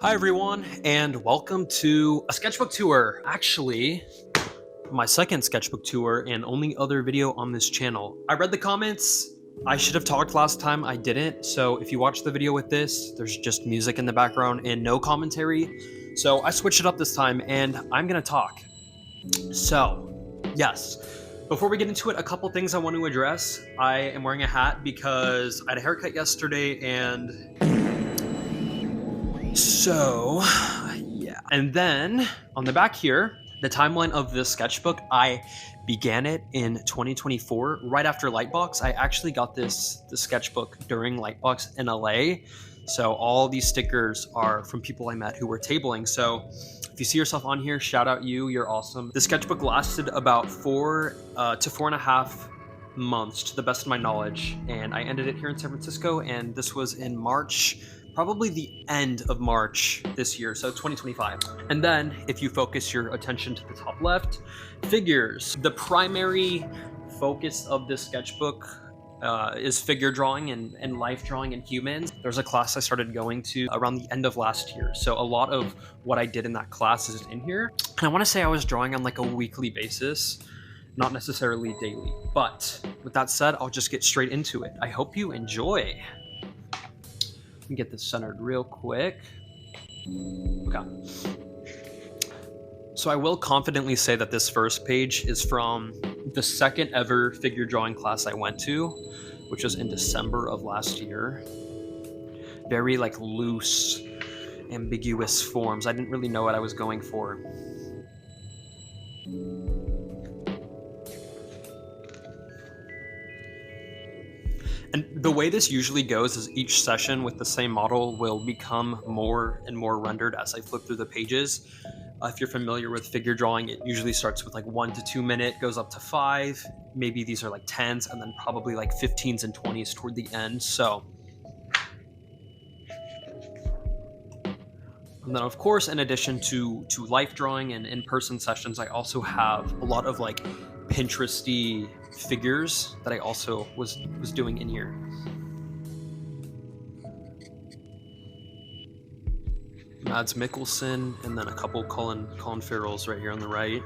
Hi everyone, and welcome to a sketchbook tour. Actually, my second sketchbook tour and only other video on this channel. I read the comments. I should have talked last time, I didn't. So if you watch the video with this, there's just music in the background and no commentary. So I switched it up this time and I'm gonna talk. So, yes. Before we get into it, a couple things I want to address. I am wearing a hat because I had a haircut yesterday and so, yeah. And then on the back here, the timeline of this sketchbook, I began it in 2024, right after Lightbox. I actually got the sketchbook during Lightbox in LA. So all these stickers are from people I met who were tabling. So if you see yourself on here, shout out you, you're awesome. The sketchbook lasted about 4 to 4.5 months to the best of my knowledge. And I ended it here in San Francisco, and this was in March, probably the end of March this year, so 2025. And then if you focus your attention to the top left, figures. The primary focus of this sketchbook is figure drawing and life drawing in humans. There's a class I started going to around the end of last year. So a lot of what I did in that class is in here. And I want to say I was drawing on like a weekly basis, not necessarily daily. But with that said, I'll just get straight into it. I hope you enjoy. Let me get this centered real quick. Okay. So I will confidently say that this first page is from the second ever figure drawing class I went to, which was in December of last year. Very like loose, ambiguous forms. I didn't really know what I was going for. And the way this usually goes is each session with the same model will become more and more rendered as I flip through the pages. If you're familiar with figure drawing, it usually starts with like 1 to 2 minute, goes up to 5. Maybe these are like 10s, and then probably like 15s and 20s toward the end. So, and then of course, in addition to life drawing and in-person sessions, I also have a lot of like Pinteresty figures that I also was doing in here. Mads Mikkelsen, and then a couple Colin Farrells right here on the right.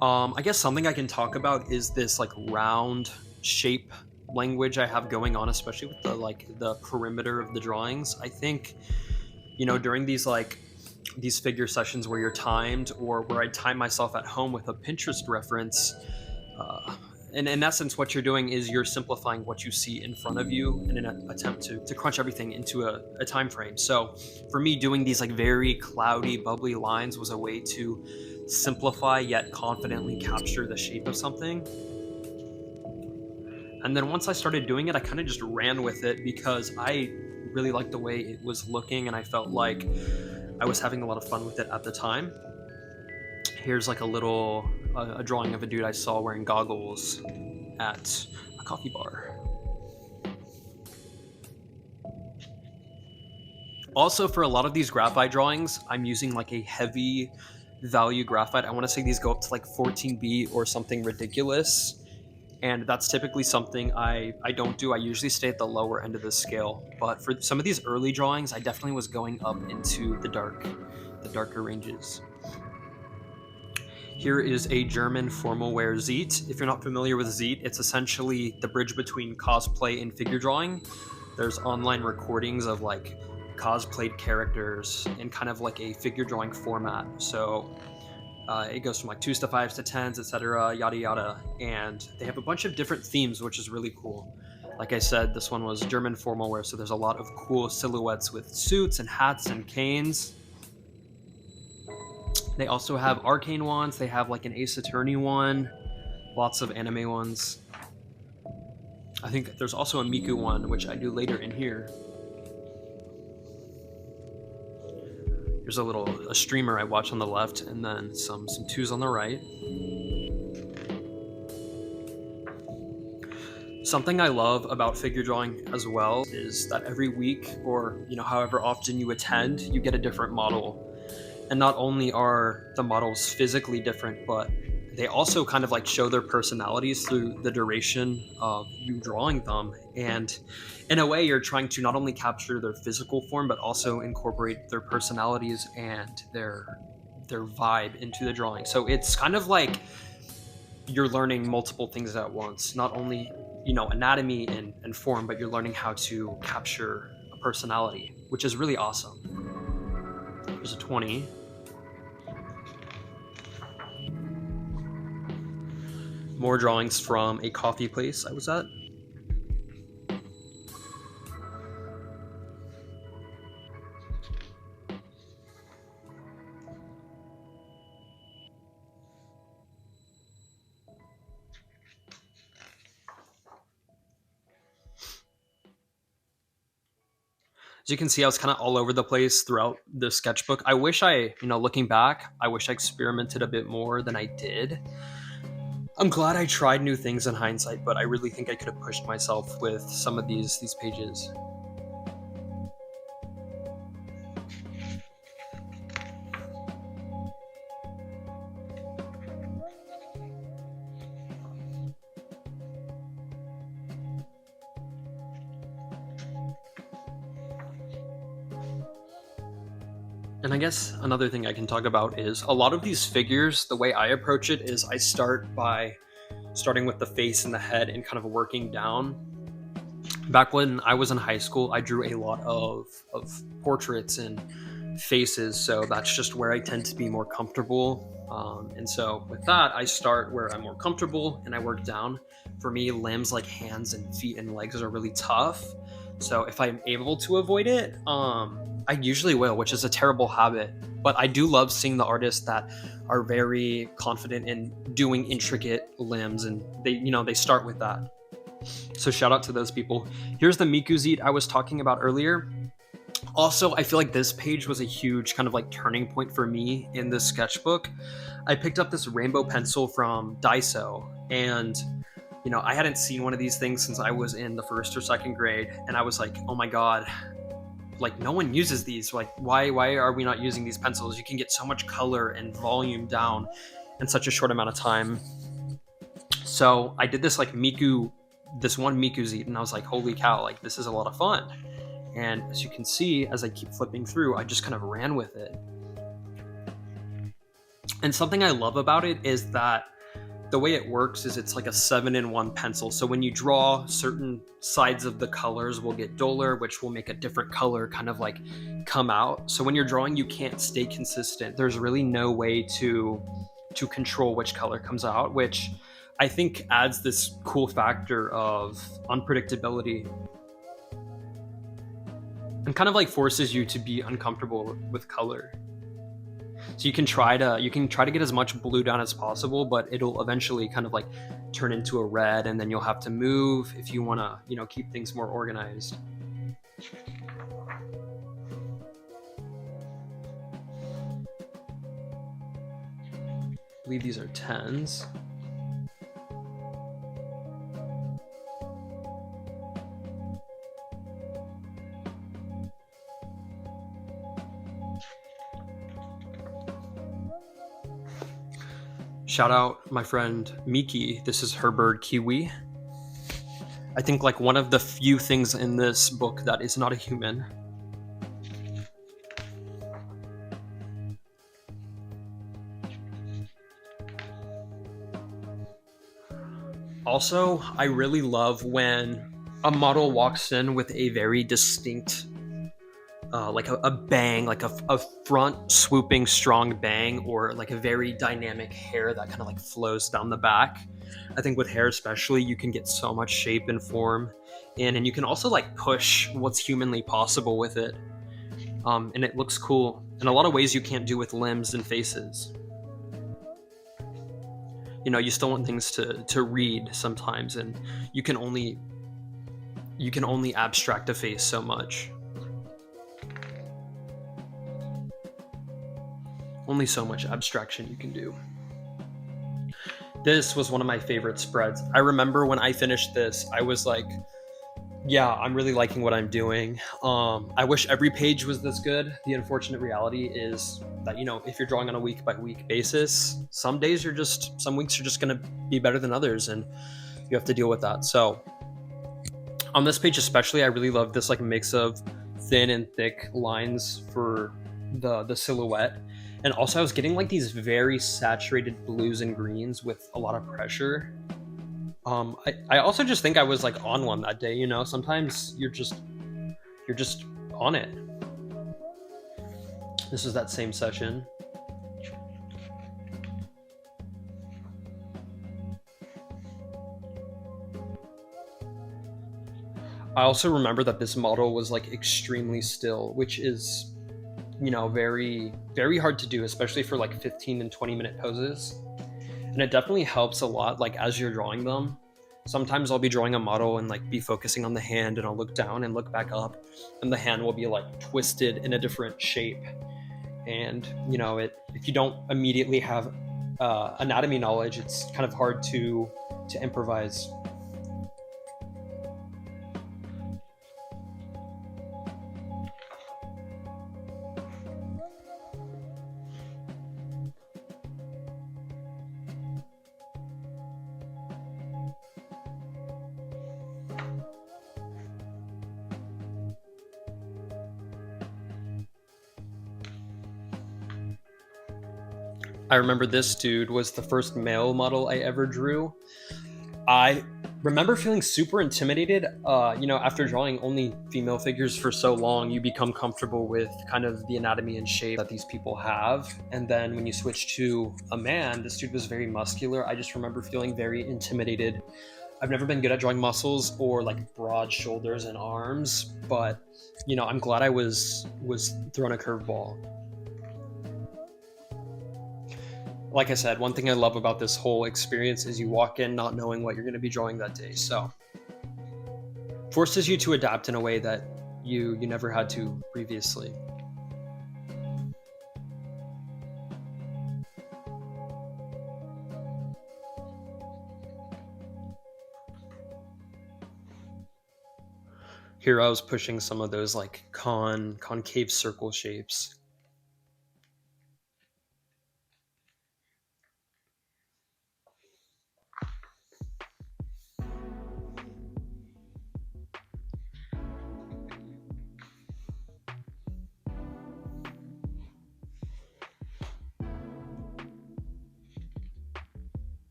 I guess something I can talk about is this like round shape language I have going on, especially with the perimeter of the drawings. I think, during these figure sessions where you're timed, or where I time myself at home with a Pinterest reference, and in essence, what you're doing is you're simplifying what you see in front of you in an attempt to crunch everything into a time frame. So for me, doing these like very cloudy, bubbly lines was a way to simplify yet confidently capture the shape of something. And then once I started doing it, I kind of just ran with it because I really liked the way it was looking, and I felt like I was having a lot of fun with it at the time. Here's like a drawing of a dude I saw wearing goggles at a coffee bar. Also, for a lot of these graphite drawings, I'm using like a heavy value graphite. I want to say these go up to like 14B or something ridiculous. And that's typically something I don't do. I usually stay at the lower end of the scale. But for some of these early drawings, I definitely was going up into the darker ranges. Here is a German formal wear Zeet. If you're not familiar with Zeet, it's essentially the bridge between cosplay and figure drawing. There's online recordings of like cosplayed characters in kind of like a figure drawing format. So it goes from like 2s to 5s to 10s, etc., yada yada. And they have a bunch of different themes, which is really cool. Like I said, this one was German formal wear, so there's a lot of cool silhouettes with suits and hats and canes. They also have arcane ones. They have like an Ace Attorney one. Lots of anime ones. I think there's also a Miku one, which I do later in here. There's a streamer I watch on the left, and then some 2s on the right. Something I love about figure drawing as well is that every week, or however often you attend, you get a different model. And not only are the models physically different, but they also kind of like show their personalities through the duration of you drawing them. And in a way, you're trying to not only capture their physical form, but also incorporate their personalities and their vibe into the drawing. So it's kind of like you're learning multiple things at once, not only, you know, anatomy and form, but you're learning how to capture a personality, which is really awesome. There's a 20. More drawings from a coffee place I was at. As you can see, I was kind of all over the place throughout the sketchbook. I wish I, you know, looking back, I wish I experimented a bit more than I did. I'm glad I tried new things in hindsight, but I really think I could have pushed myself with some of these pages. And I guess another thing I can talk about is a lot of these figures, the way I approach it is I start by starting with the face and the head and kind of working down. Back when I was in high school, I drew a lot of portraits and faces, so that's just where I tend to be more comfortable. And so with that, I start where I'm more comfortable and I work down. For me, limbs like hands and feet and legs are really tough. So if I'm able to avoid it, I usually will, which is a terrible habit. But I do love seeing the artists that are very confident in doing intricate limbs, and they start with that. So shout out to those people. Here's the Mikuzit I was talking about earlier. Also, I feel like this page was a huge kind of like turning point for me in this sketchbook. I picked up this rainbow pencil from Daiso, and I hadn't seen one of these things since I was in the 1st or 2nd grade, and I was like, oh my god, like no one uses these. Like why are we not using these pencils? You can get so much color and volume down in such a short amount of time. So I did this this one Mikuzit, and I was like, holy cow, like this is a lot of fun. And as you can see, as I keep flipping through, I just kind of ran with it. And something I love about it is that the way it works is it's like a 7-in-1 pencil. So when you draw, certain sides of the colors will get duller, which will make a different color kind of like come out. So when you're drawing, you can't stay consistent. There's really no way to control which color comes out, which I think adds this cool factor of unpredictability and kind of like forces you to be uncomfortable with color. So you can try to get as much blue down as possible, but it'll eventually kind of like turn into a red, and then you'll have to move if you want to, keep things more organized. I believe these are 10s. Shout out my friend Miki. This is her bird Kiwi. I think like one of the few things in this book that is not a human. Also, I really love when a model walks in with a very distinct like a bang, like a front swooping strong bang, or like a very dynamic hair that kind of like flows down the back. I think with hair especially, you can get so much shape and form in, and you can also like push what's humanly possible with it. And it looks cool in a lot of ways you can't do with limbs and faces. You still want things to read sometimes, and you can only abstract a face so much. Only so much abstraction you can do. This was one of my favorite spreads. I remember when I finished this, I was like, yeah, I'm really liking what I'm doing. I wish every page was this good. The unfortunate reality is that, you know, if you're drawing on a week by week basis, some weeks you're just going to be better than others, and you have to deal with that. So on this page especially, I really love this like mix of thin and thick lines for the silhouette. And also I was getting like these very saturated blues and greens with a lot of pressure. I also just think I was like on one that day, you know, sometimes you're just on it. This is that same session. I also remember that this model was like extremely still, which is, you know, very, very hard to do, especially for like 15 and 20-minute poses. And it definitely helps a lot, like as you're drawing them. Sometimes I'll be drawing a model and like be focusing on the hand, and I'll look down and look back up, and the hand will be like twisted in a different shape. And, you know, if you don't immediately have anatomy knowledge, it's kind of hard to improvise. I remember this dude was the first male model I ever drew. I remember feeling super intimidated. You know, after drawing only female figures for so long, you become comfortable with kind of the anatomy and shape that these people have. And then when you switch to a man, this dude was very muscular. I just remember feeling very intimidated. I've never been good at drawing muscles or like broad shoulders and arms, but, you know, I'm glad I was thrown a curveball. Like I said, one thing I love about this whole experience is you walk in not knowing what you're going to be drawing that day. So forces you to adapt in a way that you never had to previously. Here I was pushing some of those like concave circle shapes.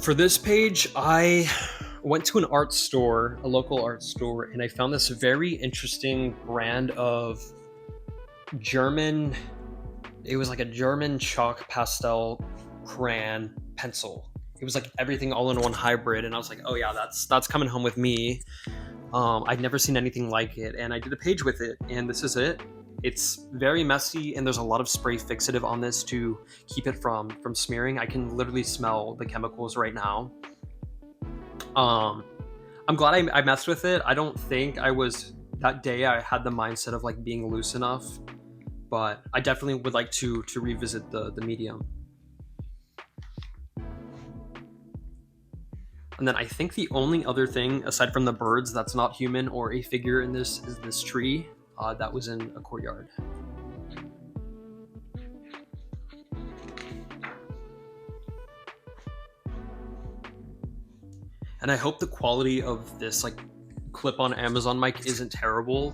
For this page, I went to an art store, a local art store, and I found this very interesting brand of German, it was like a German chalk pastel crayon pencil. It was like everything all in one hybrid, and I was like, oh yeah, that's coming home with me. I'd never seen anything like it, and I did a page with it, and this is it. It's very messy, and there's a lot of spray fixative on this to keep it from smearing. I can literally smell the chemicals right now. I'm glad I messed with it. I don't think that day I had the mindset of like being loose enough, but I definitely would like to revisit the medium. And then I think the only other thing aside from the birds that's not human or a figure in this is this tree that was in a courtyard. And I hope the quality of this like clip-on Amazon mic isn't terrible.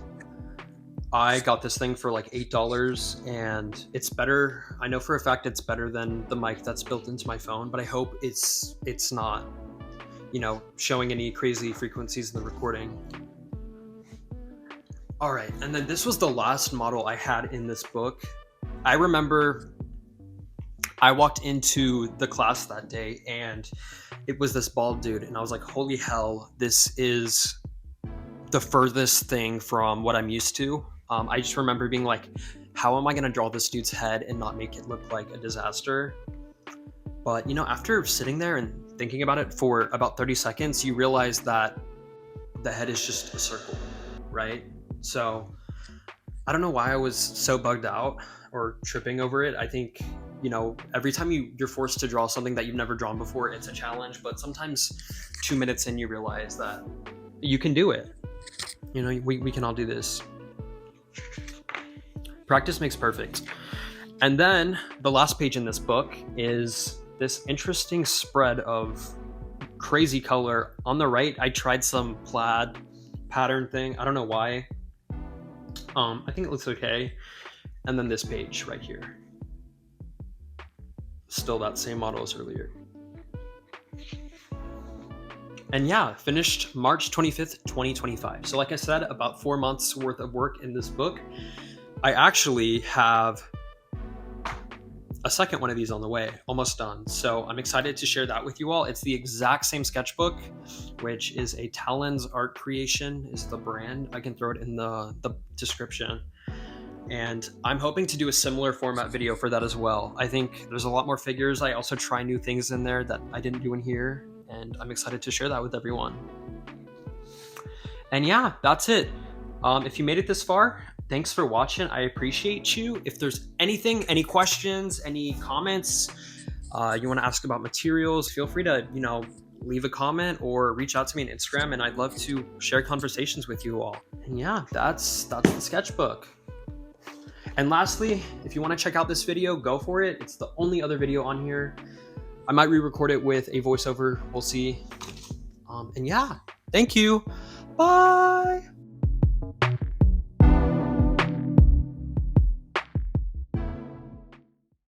I got this thing for like $8, and it's better. I know for a fact it's better than the mic that's built into my phone, but I hope it's not, you know, showing any crazy frequencies in the recording. All right, and then this was the last model I had in this book. I remember I walked into the class that day, and it was this bald dude, and I was like, holy hell, this is the furthest thing from what I'm used to. I just remember being like, how am I gonna draw this dude's head and not make it look like a disaster? But, you know, after sitting there and thinking about it for about 30 seconds, you realize that the head is just a circle, right? So I don't know why I was so bugged out or tripping over it. I think, you know, every time you're forced to draw something that you've never drawn before, it's a challenge, but sometimes 2 minutes in you realize that you can do it. You know, we can all do this. Practice makes perfect. And then the last page in this book is this interesting spread of crazy color. On the right, I tried some plaid pattern thing. I don't know why. I think it looks okay. And then this page right here. Still that same model as earlier. And yeah, finished March 25th, 2025. So like I said, about 4 months worth of work in this book. I actually have a second one of these on the way, almost done. So I'm excited to share that with you all. It's the exact same sketchbook, which is a Talons Art Creation is the brand. I can throw it in the description. And I'm hoping to do a similar format video for that as well. I think there's a lot more figures. I also try new things in there that I didn't do in here, and I'm excited to share that with everyone. And yeah, that's it. If you made it this far, thanks for watching. I appreciate you. If there's anything, any questions, any comments, you want to ask about materials, feel free to, leave a comment or reach out to me on Instagram, and I'd love to share conversations with you all. And yeah, that's the sketchbook. And lastly, if you want to check out this video, go for it. It's the only other video on here. I might re-record it with a voiceover. We'll see. And yeah, thank you. Bye.